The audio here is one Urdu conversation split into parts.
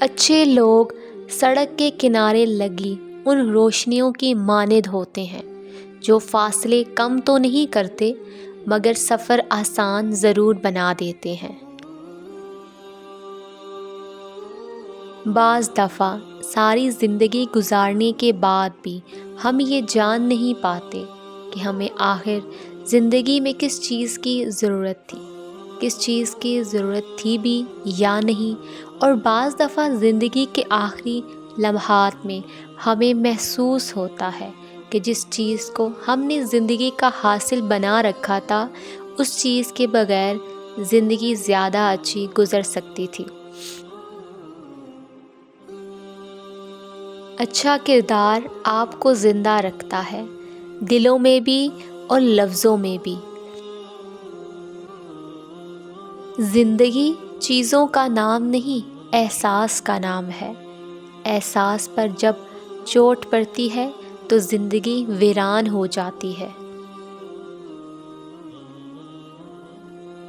اچھے لوگ سڑک کے کنارے لگی ان روشنیوں کی مانند ہوتے ہیں جو فاصلے کم تو نہیں کرتے مگر سفر آسان ضرور بنا دیتے ہیں۔ بعض دفعہ ساری زندگی گزارنے کے بعد بھی ہم یہ جان نہیں پاتے کہ ہمیں آخر زندگی میں کس چیز کی ضرورت تھی، کس چیز کی ضرورت تھی بھی یا نہیں، اور بعض دفعہ زندگی کے آخری لمحات میں ہمیں محسوس ہوتا ہے کہ جس چیز کو ہم نے زندگی کا حاصل بنا رکھا تھا اس چیز کے بغیر زندگی زیادہ اچھی گزر سکتی تھی۔ اچھا کردار آپ کو زندہ رکھتا ہے، دلوں میں بھی اور لفظوں میں بھی۔ زندگی چیزوں کا نام نہیں، احساس کا نام ہے۔ احساس پر جب چوٹ پڑتی ہے تو زندگی ویران ہو جاتی ہے۔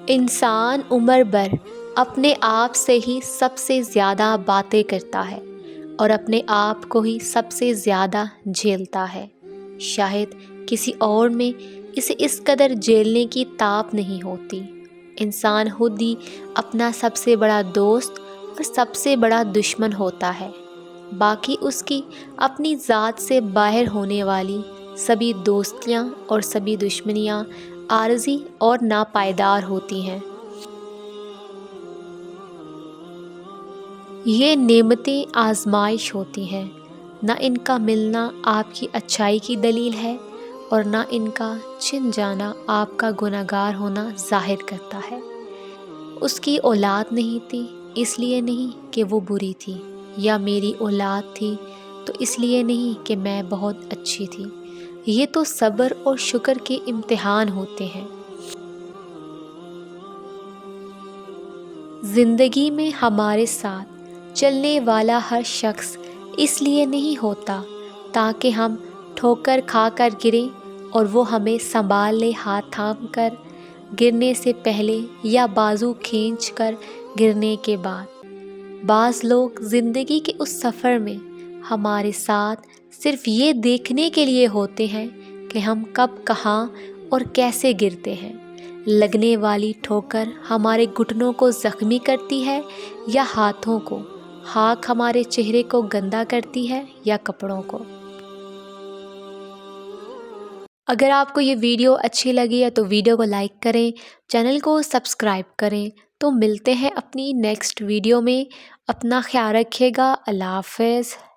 انسان عمر بھر اپنے آپ سے ہی سب سے زیادہ باتیں کرتا ہے اور اپنے آپ کو ہی سب سے زیادہ جھیلتا ہے۔ شاید کسی اور میں اسے اس قدر جھیلنے کی طاقت نہیں ہوتی۔ انسان خود ہی اپنا سب سے بڑا دوست اور سب سے بڑا دشمن ہوتا ہے، باقی اس کی اپنی ذات سے باہر ہونے والی سبھی دوستیاں اور سبھی دشمنیاں عارضی اور ناپائیدار ہوتی ہیں۔ یہ نعمتیں آزمائش ہوتی ہیں، نہ ان کا ملنا آپ کی اچھائی کی دلیل ہے اور نہ ان کا چھن جانا آپ کا گنہگار ہونا ظاہر کرتا ہے۔ اس کی اولاد نہیں تھی اس لیے نہیں کہ وہ بری تھی، یا میری اولاد تھی تو اس لیے نہیں کہ میں بہت اچھی تھی۔ یہ تو صبر اور شکر کے امتحان ہوتے ہیں۔ زندگی میں ہمارے ساتھ چلنے والا ہر شخص اس لیے نہیں ہوتا تاکہ ہم ٹھوکر کھا کر گریں اور وہ ہمیں سنبھال لے ہاتھ تھام کر، گرنے سے پہلے یا بازو کھینچ کر گرنے کے بعد۔ بعض لوگ زندگی کے اس سفر میں ہمارے ساتھ صرف یہ دیکھنے کے لیے ہوتے ہیں کہ ہم کب کہاں اور کیسے گرتے ہیں۔ لگنے والی ٹھوکر ہمارے گھٹنوں کو زخمی کرتی ہے یا ہاتھوں کو، خاک ہمارے چہرے کو گندا کرتی ہے یا کپڑوں کو۔ اگر آپ کو یہ ویڈیو اچھی لگی ہے تو ویڈیو کو لائک کریں، چینل کو سبسکرائب کریں۔ تو ملتے ہیں اپنی نیکسٹ ویڈیو میں۔ اپنا خیال رکھیے گا۔ اللہ حافظ۔